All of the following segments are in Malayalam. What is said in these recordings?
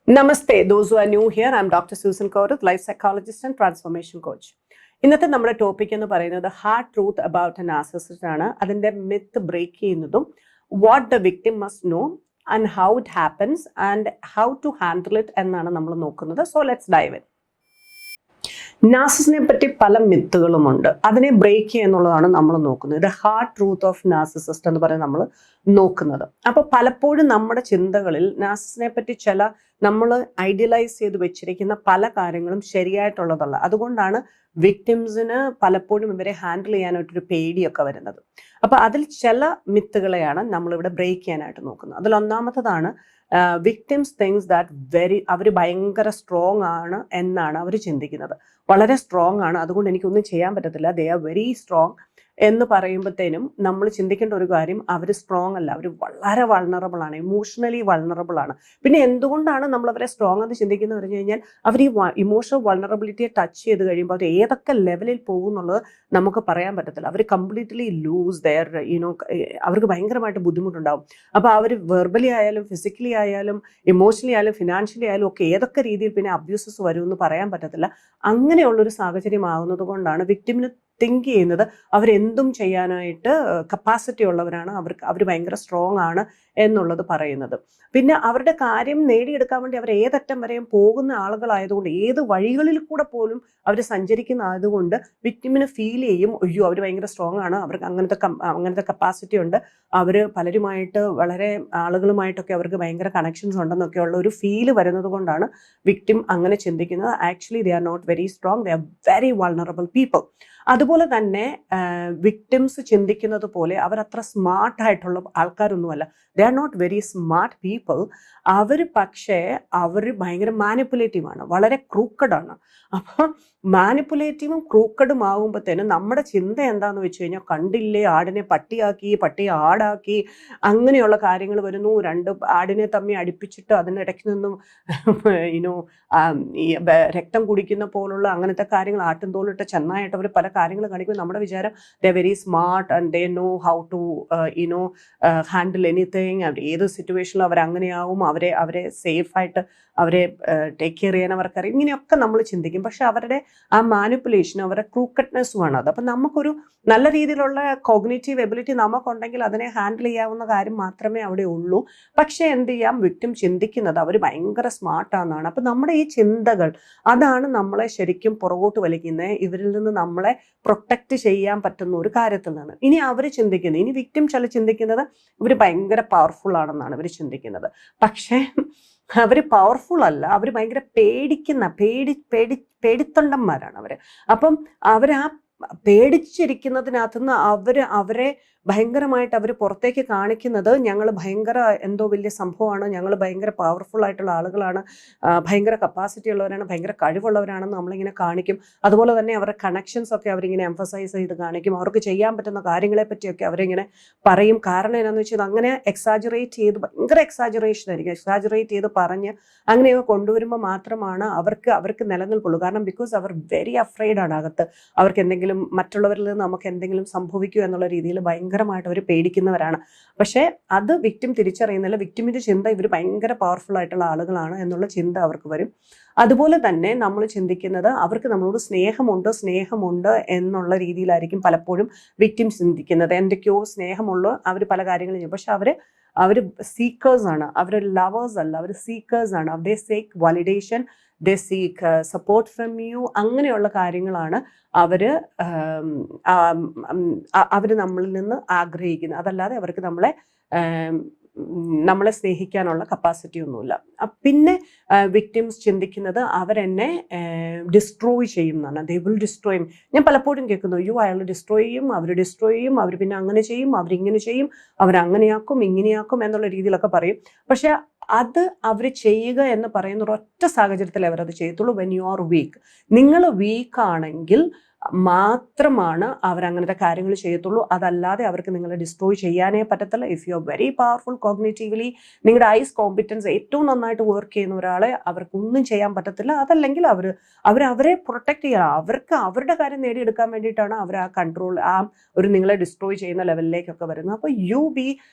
Namaste, those who are new here, I'm Dr. Susan Kaurath, life psychologist and transformation coach. ഇന്നത്തെ നമ്മുടെ ടോപ്പിക് എന്ന് പറയുന്നത് hard truth about a narcissist ആണ്. അതിൻ്റെ മിത്ത് ബ്രേക്ക് ചെയ്യുന്നതും what the victim must know and how it happens and how to handle it എന്നാണ് നമ്മൾ നോക്കുന്നത്. So let's dive in. നാർസിസിനെ പറ്റി പല മിത്തുകളുമുണ്ട്. അതിനെ ബ്രേക്ക് ചെയ്യുക എന്നുള്ളതാണ് നമ്മൾ നോക്കുന്നത്. The hard truth of narcissist എന്ന് പറയുന്നത് നമ്മൾ നോക്കുന്നത്. അപ്പോൾ പലപ്പോഴും നമ്മുടെ ചിന്തകളിൽ നാർസിസിനെ പറ്റി നമ്മൾ ഐഡിയലൈസ് ചെയ്ത് വെച്ചിരിക്കുന്ന പല കാര്യങ്ങളും ശരിയായിട്ടുള്ളതല്ല. അതുകൊണ്ടാണ് വിക്ടിംസിന് പലപ്പോഴും ഇവരെ ഹാൻഡിൽ ചെയ്യാനായിട്ടൊരു പേടിയൊക്കെ വരുന്നത്. അപ്പോൾ അതിൽ ചില മിത്തുകളെയാണ് നമ്മളിവിടെ ബ്രേക്ക് ചെയ്യാനായിട്ട് നോക്കുന്നത്. അതിലൊന്നാമത്തതാണ് വിക്ടിംസ് തിങ്സ് ദാറ്റ് അവർ ഭയങ്കര സ്ട്രോങ് ആണ് എന്നാണ് അവർ ചിന്തിക്കുന്നത്. വളരെ സ്ട്രോങ് ആണ്, അതുകൊണ്ട് എനിക്കൊന്നും ചെയ്യാൻ പറ്റത്തില്ല, ദേ ആർ വെരി സ്ട്രോങ് എന്ന് പറയുമ്പോഴത്തേനും നമ്മൾ ചിന്തിക്കേണ്ട ഒരു കാര്യം, അവർ സ്ട്രോങ് അല്ല, അവർ വളരെ വൾണറബിൾ ആണ്, ഇമോഷണലി വൾണറബിൾ ആണ്. പിന്നെ എന്തുകൊണ്ടാണ് നമ്മൾ അവരെ സ്ട്രോങ് എന്ന് ചിന്തിക്കുന്നത് പറഞ്ഞു കഴിഞ്ഞാൽ അവർ ഈ ഇമോഷണൽ വൾണറബിലിറ്റിയെ ടച്ച് ചെയ്ത് കഴിയുമ്പോൾ അവർ ഏതൊക്കെ ലെവലിൽ പോകും എന്നുള്ളത് നമുക്ക് പറയാൻ പറ്റത്തില്ല. അവർ കംപ്ലീറ്റ്ലി ലൂസ് ദെയർ അവർക്ക് ഭയങ്കരമായിട്ട് ബുദ്ധിമുട്ടുണ്ടാവും. അപ്പോൾ അവർ വെർബലി ആയാലും ഫിസിക്കലി ആയാലും ഇമോഷണലി ആയാലും ഫിനാൻഷ്യലി ആയാലും ഒക്കെ ഏതൊക്കെ രീതിയിൽ പിന്നെ അബ്യൂസസ് വരും എന്ന് പറയാൻ പറ്റത്തില്ല. അങ്ങനെയുള്ളൊരു സാഹചര്യം ആകുന്നത് കൊണ്ടാണ് വിക്ടിമിന് തിങ്ക് ചെയ്യുന്നത് അവരെന്തും ചെയ്യാനായിട്ട് കപ്പാസിറ്റി ഉള്ളവരാണ്, അവർ ഭയങ്കര സ്ട്രോങ് ആണ് എന്നുള്ളത് പറയുന്നത്. പിന്നെ അവരുടെ കാര്യം നേടിയെടുക്കാൻ വേണ്ടി അവർ ഏതറ്റം വരെയും പോകുന്ന ആളുകളായതുകൊണ്ട്, ഏത് വഴികളിൽ കൂടെ പോലും അവർ സഞ്ചരിക്കുന്ന ആയതുകൊണ്ട് വിക്ടിമിന് ഫീൽ ചെയ്യും, അയ്യോ അവർ ഭയങ്കര സ്ട്രോങ് ആണ്, അവർക്ക് അങ്ങനത്തെ കപ്പാസിറ്റി ഉണ്ട്, അവർ പലരുമായിട്ട് വളരെ ആളുകളുമായിട്ടൊക്കെ അവർക്ക് ഭയങ്കര കണക്ഷൻസ് ഉണ്ടെന്നൊക്കെ ഉള്ള ഒരു ഫീല് വരുന്നത് കൊണ്ടാണ് വിക്ടിം അങ്ങനെ ചിന്തിക്കുന്നത്. Actually they are not very strong, they are very vulnerable people. അതുപോലെ തന്നെ വിക്ടിംസ് ചിന്തിക്കുന്നത് പോലെ അവരത്ര സ്മാർട്ടായിട്ടുള്ള ആൾക്കാരൊന്നുമല്ല. They are not very smart people. പക്ഷേ അവർ ഭയങ്കര മാനിപ്പുലേറ്റീവാണ്, വളരെ ക്രൂക്കഡാണ്. അപ്പം മാനിപ്പുലേറ്റീവും ക്രൂക്കഡും ആകുമ്പോഴത്തേനും നമ്മുടെ ചിന്ത എന്താണെന്ന് വെച്ച് കഴിഞ്ഞാൽ, കണ്ടില്ലേ ആടിനെ പട്ടിയാക്കി, പട്ടിയെ ആടാക്കി, അങ്ങനെയുള്ള കാര്യങ്ങൾ വരുന്നു. രണ്ട് ആടിനെ തമ്മിൽ അടുപ്പിച്ചിട്ട് അതിനിടയ്ക്ക് നിന്നും ഈ രക്തം കുടിക്കുന്ന പോലുള്ള അങ്ങനത്തെ കാര്യങ്ങൾ, ആട്ടിൻതോലിട്ട് ചെന്നായിട്ട് അവർ പല കാര്യങ്ങൾ കാണിക്കും. നമ്മുടെ വിചാരം they very smart and they know how to handle anything. അവർ ഏത് സിറ്റുവേഷനിലും അവരങ്ങനെയാവും, അവരെ സേഫായിട്ട് അവരെ ടേക്ക് കെയർ ചെയ്യാൻ അവർക്കറിയാം. ഇങ്ങനെയൊക്കെ നമ്മൾ ചിന്തിക്കും. പക്ഷെ അവരുടെ ആ മാനിപ്പുലേഷനും അവരുടെ ക്രൂക്കഡ്നെസ്സുമാണ് അത്. അപ്പം നമുക്കൊരു നല്ല രീതിയിലുള്ള കോഗ്നേറ്റീവ് എബിലിറ്റി നമുക്കുണ്ടെങ്കിൽ അതിനെ ഹാൻഡിൽ ചെയ്യാവുന്ന കാര്യം മാത്രമേ അവിടെ ഉള്ളൂ. പക്ഷേ എന്ത് ചെയ്യാം, വിക്ടിം ചിന്തിക്കുന്നത് അവർ ഭയങ്കര സ്മാർട്ടാണെന്നാണ്. അപ്പം നമ്മുടെ ഈ ചിന്തകൾ അതാണ് നമ്മളെ ശരിക്കും പുറകോട്ട് വലിക്കുന്നത്, ഇവരിൽ നിന്ന് നമ്മളെ പ്രൊട്ടക്റ്റ് ചെയ്യാൻ പറ്റുന്ന ഒരു കാര്യത്തിൽ നിന്ന്. ഇനി വിക്ടിം ചിന്തിക്കുന്നത് ഇവർ ഭയങ്കര പവർഫുൾ ആണെന്നാണ് ഇവർ ചിന്തിക്കുന്നത്. പക്ഷേ അവർ പവർഫുൾ അല്ല, അവർ ഭയങ്കര പേടിത്തൊണ്ടന്മാരാണ് അവർ. അപ്പം ആ പേടിച്ചിരിക്കുന്നതിനകത്തുനിന്ന് അവരെ ഭയങ്കരമായിട്ട് അവർ പുറത്തേക്ക് കാണിക്കുന്നത്, ഞങ്ങൾ ഭയങ്കര എന്തോ വലിയ സംഭവമാണ്, ഞങ്ങൾ ഭയങ്കര പവർഫുൾ ആയിട്ടുള്ള ആളുകളാണ്, ഭയങ്കര കപ്പാസിറ്റി ഉള്ളവരാണ്, ഭയങ്കര കഴിവുള്ളവരാണെന്ന് നമ്മളിങ്ങനെ കാണിക്കും. അതുപോലെ തന്നെ അവരുടെ കണക്ഷൻസ് ഒക്കെ അവരിങ്ങനെ എംഫസൈസ് ചെയ്ത് കാണിക്കും. അവർക്ക് ചെയ്യാൻ പറ്റുന്ന കാര്യങ്ങളെ പറ്റിയൊക്കെ അവരിങ്ങനെ പറയും. കാരണം എന്താണെന്ന് വെച്ചാൽ അങ്ങനെ എക്സാജറേറ്റ് ചെയ്ത്, ഭയങ്കര എക്സാജറേഷൻ ആയിരിക്കും, എക്സാജറേറ്റ് ചെയ്ത് പറഞ്ഞ് അങ്ങനെയൊക്കെ കൊണ്ടുവരുമ്പോൾ മാത്രമാണ് അവർക്ക് നിലനിൽക്കുള്ളൂ. കാരണം ബിക്കോസ് അവർ വെരി അഫ്രൈഡ് ആണ് അകത്ത്. അവർക്ക് എന്തെങ്കിലും മറ്റുള്ളവരിൽ നിന്ന് നമുക്ക് എന്തെങ്കിലും സംഭവിക്കുമോ എന്നുള്ള രീതിയിൽ ഭയങ്കരമായിട്ട് അവർ പേടിക്കുന്നവരാണ്. പക്ഷേ അത് വിക്ടിം തിരിച്ചറിയുന്നില്ല. വിക്ടിമിൻ്റെ ചിന്ത ഇവർ ഭയങ്കര പവർഫുൾ ആയിട്ടുള്ള ആളുകളാണ് എന്നുള്ള ചിന്ത അവർക്ക് വരും. അതുപോലെ തന്നെ നമ്മൾ ചിന്തിക്കുന്നത് അവർക്ക് നമ്മളോട് സ്നേഹമുണ്ട് എന്നുള്ള രീതിയിലായിരിക്കും പലപ്പോഴും വിക്ടിം ചിന്തിക്കുന്നത്. എന്തൊക്കെയോ സ്നേഹമുള്ളൂ, അവർ പല കാര്യങ്ങളും ചെയ്യും. പക്ഷെ അവർ സീക്കേഴ്സ് ആണ്, അവർ ലവേഴ്സ് അല്ല, അവർ സീക്കേഴ്സ് ആണ്. They seek validation, they seek support from you. അങ്ങനെയുള്ള കാര്യങ്ങളാണ് അവർ നമ്മളിൽ നിന്ന് ആഗ്രഹിക്കുന്നത്. അതല്ലാതെ അവർക്ക് നമ്മളെ സ്നേഹിക്കാനുള്ള കപ്പാസിറ്റി ഒന്നുമില്ല. പിന്നെ വിക്ടിംസ് ചിന്തിക്കുന്നത് അവരെന്നെ ഡിസ്ട്രോയ് ചെയ്യും എന്നാണ്. They will destroy. ഞാൻ പലപ്പോഴും കേൾക്കുന്നു, അയാൾ ഡിസ്ട്രോയ് ചെയ്യും, അവർ പിന്നെ അങ്ങനെ ചെയ്യും, അവരിങ്ങനെ ചെയ്യും, അവരങ്ങനെയാക്കും ഇങ്ങനെയാക്കും എന്നുള്ള രീതിയിലൊക്കെ പറയും. പക്ഷെ അത് അവർ ചെയ്യുക എന്ന് പറയുന്ന ഒരൊറ്റ സാഹചര്യത്തിൽ അവരത് ചെയ്യത്തുള്ളൂ, വെൻ യു ആർ വീക്ക്. നിങ്ങൾ വീക്കാണെങ്കിൽ മാത്രമാണ് അവരങ്ങനത്തെ കാര്യങ്ങൾ ചെയ്യത്തുള്ളൂ. അതല്ലാതെ അവർക്ക് നിങ്ങളെ ഡിസ്ട്രോയ് ചെയ്യാനേ പറ്റത്തില്ല. If you are very powerful cognitively, നിങ്ങളുടെ ഐസ് കോമ്പിറ്റൻസ് ഏറ്റവും നന്നായിട്ട് വർക്ക് ചെയ്യുന്ന ഒരാളെ അവർക്കൊന്നും ചെയ്യാൻ പറ്റത്തില്ല. അതല്ലെങ്കിൽ അവരെ പ്രൊട്ടക്ട് ചെയ്യണം. അവർക്ക് അവരുടെ കാര്യം നേടിയെടുക്കാൻ വേണ്ടിയിട്ടാണ് അവർ ആ കൺട്രോൾ, ആ ഒരു നിങ്ങളെ ഡിസ്ട്രോയ് ചെയ്യുന്ന ലെവലിലേക്കൊക്കെ വരുന്നത്. അപ്പോൾ you be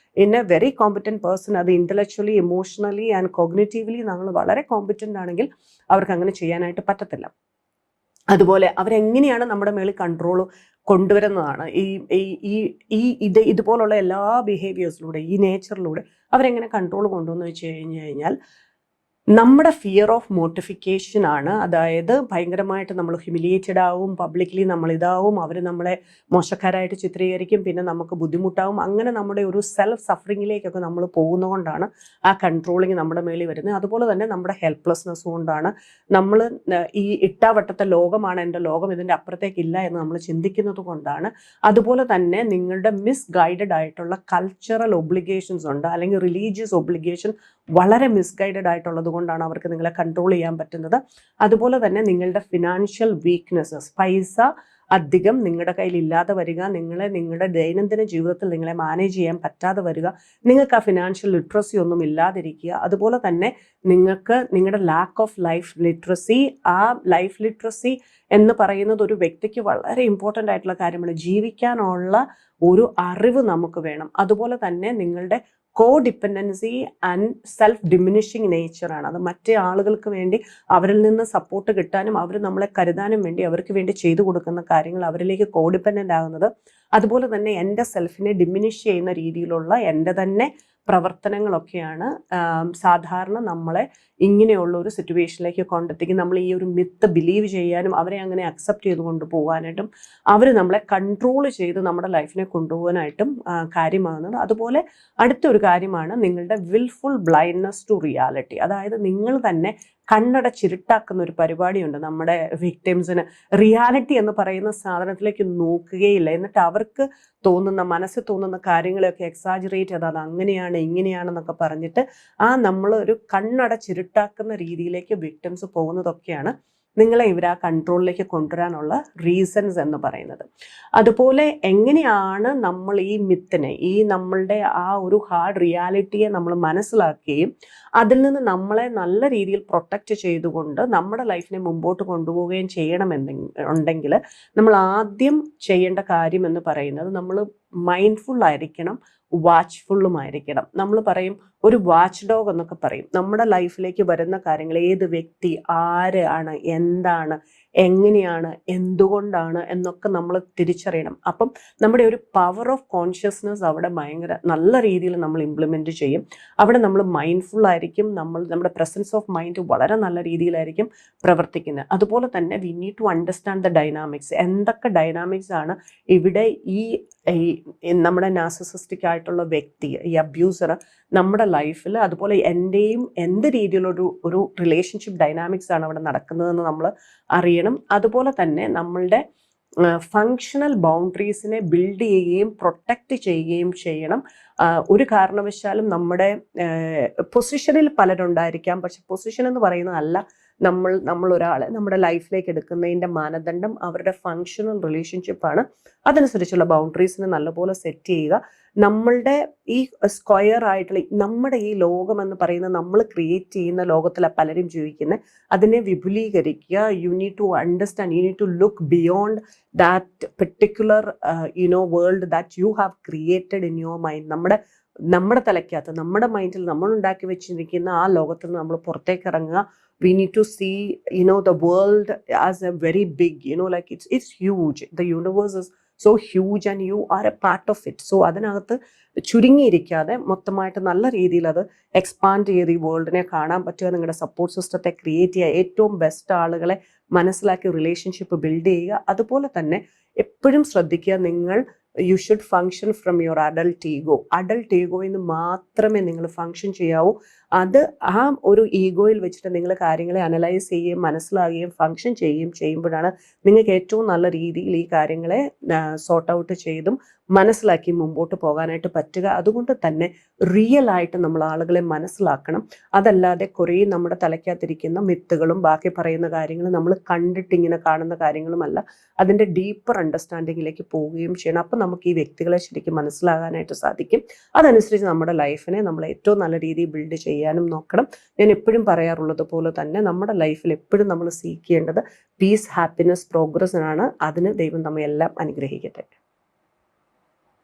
in a very competent person. അത് ഇന്റലക്ച്വലി, ഇമോഷണലി ആൻഡ് കോഗ്നിറ്റീവ്ലി നമ്മൾ വളരെ കോമ്പിറ്റൻ്റ് ആണെങ്കിൽ അവർക്ക് അങ്ങനെ ചെയ്യാനായിട്ട് പറ്റത്തില്ല. അതുപോലെ അവരെങ്ങനെയാണ് നമ്മുടെ മേളിൽ കൺട്രോൾ കൊണ്ടുവരുന്നതാണ് ഇതുപോലുള്ള എല്ലാ ബിഹേവിയേഴ്സിലൂടെ, ഈ നേച്ചറിലൂടെ അവരെങ്ങനെ കൺട്രോൾ കൊണ്ടുവന്ന് വെച്ച് കഴിഞ്ഞാൽ നമ്മുടെ ഫിയർ ഓഫ് മോട്ടിഫിക്കേഷൻ ആണ്. അതായത് ഭയങ്കരമായിട്ട് നമ്മൾ ഹ്യൂമിലിയേറ്റഡ് ആവും, പബ്ലിക്കലി നമ്മൾ ഇതാവും, അവർ നമ്മളെ മോശക്കാരായിട്ട് ചിത്രീകരിക്കും, പിന്നെ നമുക്ക് ബുദ്ധിമുട്ടാവും. അങ്ങനെ നമ്മുടെ ഒരു സെൽഫ് സഫറിങ്ങിലേക്കൊക്കെ നമ്മൾ പോകുന്നതുകൊണ്ടാണ് ആ കൺട്രോളിങ് നമ്മുടെ മേളിൽ വരുന്നത്. അതുപോലെ തന്നെ നമ്മുടെ ഹെൽപ്ലെസ്നെസ് കൊണ്ടാണ്. നമ്മൾ ഈ ഇട്ടാവട്ടത്തെ ലോകമാണ് എൻ്റെ ലോകം, ഇതിൻ്റെ അപ്പുറത്തേക്കില്ല എന്ന് നമ്മൾ ചിന്തിക്കുന്നത് കൊണ്ടാണ്. അതുപോലെ തന്നെ നിങ്ങളുടെ മിസ്ഗൈഡഡ് ആയിട്ടുള്ള കൾച്ചറൽ ഒബ്ലിഗേഷൻസ് ഉണ്ട്, അല്ലെങ്കിൽ റിലീജിയസ് ഒബ്ലിഗേഷൻ വളരെ മിസ്ഗൈഡഡ് ആയിട്ടുള്ളത് കൊണ്ടാണ് അവർക്ക് നിങ്ങളെ കൺട്രോൾ ചെയ്യാൻ പറ്റുന്നത്. അതുപോലെ തന്നെ നിങ്ങളുടെ ഫിനാൻഷ്യൽ വീക്ക്നെസ്സസ്, പൈസ അധികം നിങ്ങളുടെ കയ്യിൽ ഇല്ലാതെ വരിക, നിങ്ങളുടെ ദൈനംദിന ജീവിതത്തിൽ നിങ്ങളെ മാനേജ് ചെയ്യാൻ പറ്റാതെ വരിക, നിങ്ങൾക്ക് ആ ഫിനാൻഷ്യൽ ലിറ്ററസി ഒന്നും ഇല്ലാതിരിക്കുക. അതുപോലെ തന്നെ നിങ്ങൾക്ക് നിങ്ങളുടെ ലാക്ക് ഓഫ് ലൈഫ് ലിറ്ററസി, ആ ലൈഫ് ലിറ്ററസി എന്ന് പറയുന്നത് ഒരു വ്യക്തിക്ക് വളരെ ഇമ്പോർട്ടൻ്റ് ആയിട്ടുള്ള കാര്യമാണ്. ജീവിക്കാനുള്ള ഒരു അറിവ് നമുക്ക് വേണം. അതുപോലെ തന്നെ നിങ്ങളുടെ കോ ഡിപ്പെൻഡൻസി ആൻഡ് സെൽഫ് ഡിമിനിഷിങ് നേച്ചറാണ്. അത് മറ്റേ ആളുകൾക്ക് വേണ്ടി അവരിൽ നിന്ന് സപ്പോർട്ട് കിട്ടാനും അവർ നമ്മളെ കരുതാനും വേണ്ടി അവർക്ക് വേണ്ടി ചെയ്തു കൊടുക്കുന്ന കാര്യങ്ങൾ അവരിലേക്ക് കോ ഡിപ്പെൻഡൻ്റ് ആകുന്നത്. അതുപോലെ തന്നെ എൻ്റെ സെൽഫിനെ ഡിമിനിഷ് ചെയ്യുന്ന രീതിയിലുള്ള എൻ്റെ തന്നെ പ്രവർത്തനങ്ങളൊക്കെയാണ് സാധാരണ നമ്മളെ ഇങ്ങനെയുള്ള ഒരു സിറ്റുവേഷനിലേക്ക് കൊണ്ടെത്തിക്കും. നമ്മൾ ഈ ഒരു മിത്ത് ബിലീവ് ചെയ്യാനും അവരെ അങ്ങനെ അക്സെപ്റ്റ് ചെയ്ത് കൊണ്ടുപോകാനായിട്ടും അവർ നമ്മളെ കൺട്രോൾ ചെയ്ത് നമ്മുടെ ലൈഫിനെ കൊണ്ടുപോകാനായിട്ടും കാര്യമാകുന്നത്. അതുപോലെ അടുത്തൊരു കാര്യമാണ് നിങ്ങളുടെ വിൽഫുൾ ബ്ലൈൻഡ്നെസ് ടു റിയാലിറ്റി. അതായത് നിങ്ങൾ തന്നെ കണ്ണടച്ചിരുട്ടാക്കുന്ന ഒരു പരിപാടിയുണ്ട് നമ്മുടെ വിക്ടിംസിന്. റിയാലിറ്റി എന്ന് പറയുന്ന സാധനത്തിലേക്ക് നോക്കുകയില്ല. എന്നിട്ട് അവർക്ക് തോന്നുന്ന, മനസ്സിൽ തോന്നുന്ന കാര്യങ്ങളെയൊക്കെ എക്സാജറേറ്റ് ചെയ്ത് അത് അങ്ങനെയാണ് ഇങ്ങനെയാണെന്നൊക്കെ പറഞ്ഞിട്ട് നമ്മൾ ഒരു കണ്ണടച്ചിരുട്ടാക്കുന്ന രീതിയിലേക്ക് വിക്ടിംസ് പോകുന്നതൊക്കെയാണ് നിങ്ങളെ ഇവർ ആ കൺട്രോളിലേക്ക് കൊണ്ടുവരാനുള്ള റീസൺസ് എന്ന് പറയുന്നത്. അതുപോലെ എങ്ങനെയാണ് നമ്മൾ ഈ മിത്തിനെ, ഈ നമ്മളുടെ ആ ഒരു ഹാർഡ് റിയാലിറ്റിയെ നമ്മൾ മനസ്സിലാക്കുകയും അതിൽ നിന്ന് നമ്മളെ നല്ല രീതിയിൽ പ്രൊട്ടക്റ്റ് ചെയ്തുകൊണ്ട് നമ്മുടെ ലൈഫിനെ മുമ്പോട്ട് കൊണ്ടുപോവുകയും ചെയ്യണമെന്നുണ്ടെങ്കിൽ നമ്മൾ ആദ്യം ചെയ്യേണ്ട കാര്യം എന്ന് പറയുന്നത് നമ്മൾ മൈൻഡ്ഫുൾ ആയിരിക്കണം, വാച്ച്ഫുള്ളുമായിരിക്കണം. നമ്മൾ പറയും ഒരു വാച്ച് ഡോഗ് എന്നൊക്കെ പറയും. നമ്മുടെ ലൈഫിലേക്ക് വരുന്ന കാര്യങ്ങൾ, ഏത് വ്യക്തി, ആര് ആണ്, എന്താണ്, എങ്ങനെയാണ്, എന്തുകൊണ്ടാണ് എന്നൊക്കെ നമ്മൾ തിരിച്ചറിയണം. അപ്പം നമ്മുടെ ഒരു പവർ ഓഫ് കോൺഷ്യസ്നെസ് അവിടെ ഭയങ്കര നല്ല രീതിയിൽ നമ്മൾ ഇംപ്ലിമെൻറ്റ് ചെയ്യും. അവിടെ നമ്മൾ മൈൻഡ്ഫുൾ ആയിരിക്കും, നമ്മുടെ പ്രസൻസ് ഓഫ് മൈൻഡ് വളരെ നല്ല രീതിയിലായിരിക്കും പ്രവർത്തിക്കുന്നത്. അതുപോലെ തന്നെ we need to understand the dynamics. എന്തൊക്കെ ഡൈനാമിക്സ് ആണ് ഇവിടെ ഈ നമ്മുടെ നാർസിസിസ്റ്റിക് ആയിട്ടുള്ള വ്യക്തി, ഈ അബ്യൂസർ നമ്മുടെ ലൈഫിൽ, അതുപോലെ എൻ്റെയും എന്ത് രീതിയിലൊരു റിലേഷൻഷിപ്പ് ഡൈനാമിക്സ് ആണ് അവിടെ നടക്കുന്നതെന്ന് നമ്മൾ അറിയണം. അതുപോലെ തന്നെ നമ്മളുടെ ഫങ്ഷണൽ ബൗണ്ടറീസിനെ ബിൽഡ് ചെയ്യുകയും പ്രൊട്ടക്റ്റ് ചെയ്യുകയും ചെയ്യണം. ഒരു കാരണവശാലും നമ്മുടെ പൊസിഷനിൽ പലരുണ്ടായിരിക്കാം, പക്ഷെ പൊസിഷൻ എന്ന് പറയുന്നതല്ല നമ്മൾ ഒരാളെ നമ്മുടെ ലൈഫിലേക്ക് എടുക്കുന്നതിൻ്റെ മാനദണ്ഡം അവരുടെ ഫങ്ഷണൽ റിലേഷൻഷിപ്പാണ്. അതനുസരിച്ചുള്ള ബൗണ്ടറീസിനെ നല്ലപോലെ സെറ്റ് ചെയ്യുക. നമ്മളുടെ ഈ സ്ക്വയർ ആയിട്ടുള്ള നമ്മുടെ ഈ ലോകം എന്ന് പറയുന്നത് നമ്മൾ ക്രിയേറ്റ് ചെയ്യുന്ന ലോകത്തിലാണ് പലരും ജീവിക്കുന്നത്. അതിനെ വിപുലീകരിക്കുക. You need to understand, you need to look beyond that particular world that you have created in your mind. നമ്മുടെ തലയ്ക്കകത്ത്, നമ്മുടെ മൈൻഡിൽ നമ്മൾ ഉണ്ടാക്കി വെച്ചിരിക്കുന്ന ആ ലോകത്തിൽ നിന്ന് നമ്മൾ പുറത്തേക്ക് ഇറങ്ങുക. We need to see, the world as a very big, like it's huge. The universe is so huge and you are a part of it. So അതിനകത്ത് ചുരുങ്ങിയിരിക്കാതെ മൊത്തമായിട്ട് നല്ല രീതിയിൽ അത് എക്സ്പാൻഡ് ചെയ്ത് ഈ വേൾഡിനെ കാണാൻ പറ്റുക. നിങ്ങളുടെ സപ്പോർട്ട് സിസ്റ്റത്തെ ക്രിയേറ്റ് ചെയ്യുക, ഏറ്റവും ബെസ്റ്റ് ആളുകളെ മനസ്സിലാക്കി റിലേഷൻഷിപ്പ് ബിൽഡ് ചെയ്യുക. അതുപോലെ തന്നെ എപ്പോഴും ശ്രദ്ധിക്കുക, നിങ്ങൾ you should function from your adult ego. Adult ഈഗോയിൽ നിന്ന് മാത്രമേ നിങ്ങൾ ഫങ്ഷൻ ചെയ്യാവൂ. അത് ആ ഒരു ഈഗോയിൽ വെച്ചിട്ട് നിങ്ങൾ കാര്യങ്ങളെ അനലൈസ് ചെയ്യുകയും മനസ്സിലാകുകയും ഫങ്ഷൻ ചെയ്യുമ്പോഴാണ് നിങ്ങൾക്ക് ഏറ്റവും നല്ല രീതിയിൽ ഈ കാര്യങ്ങളെ സോർട്ട് ഔട്ട് ചെയ്തും മനസ്സിലാക്കി മുമ്പോട്ട് പോകാനായിട്ട് പറ്റുക. അതുകൊണ്ട് തന്നെ റിയൽ ആയിട്ട് നമ്മൾ ആളുകളെ മനസ്സിലാക്കണം. അതല്ലാതെ കുറേ നമ്മുടെ തലയ്ക്കകത്തിരിക്കുന്ന മിത്തുകളും ബാക്കി പറയുന്ന കാര്യങ്ങളും നമ്മൾ കണ്ടിട്ട് ഇങ്ങനെ കാണുന്ന കാര്യങ്ങളുമല്ല, അതിൻ്റെ ഡീപ്പർ അണ്ടർസ്റ്റാൻഡിങ്ങിലേക്ക് പോവുകയും ചെയ്യണം. അപ്പം നമുക്ക് ഈ വ്യക്തികളെ ശരിക്കും മനസ്സിലാകാനായിട്ട് സാധിക്കും. അതനുസരിച്ച് നമ്മുടെ ലൈഫിനെ നമ്മൾ ഏറ്റവും നല്ല രീതിയിൽ ബിൽഡ് ചെയ്യാനും നോക്കണം. ഞാൻ എപ്പോഴും പറയാറുള്ളത് പോലെ തന്നെ നമ്മുടെ ലൈഫിൽ എപ്പോഴും നമ്മൾ സീക്ക് ചെയ്യേണ്ടത് പീസ്, ഹാപ്പിനെസ്, പ്രോഗ്രസ് ആണ്. അതിന് ദൈവം നമ്മയെല്ലാം അനുഗ്രഹിക്കട്ടെ.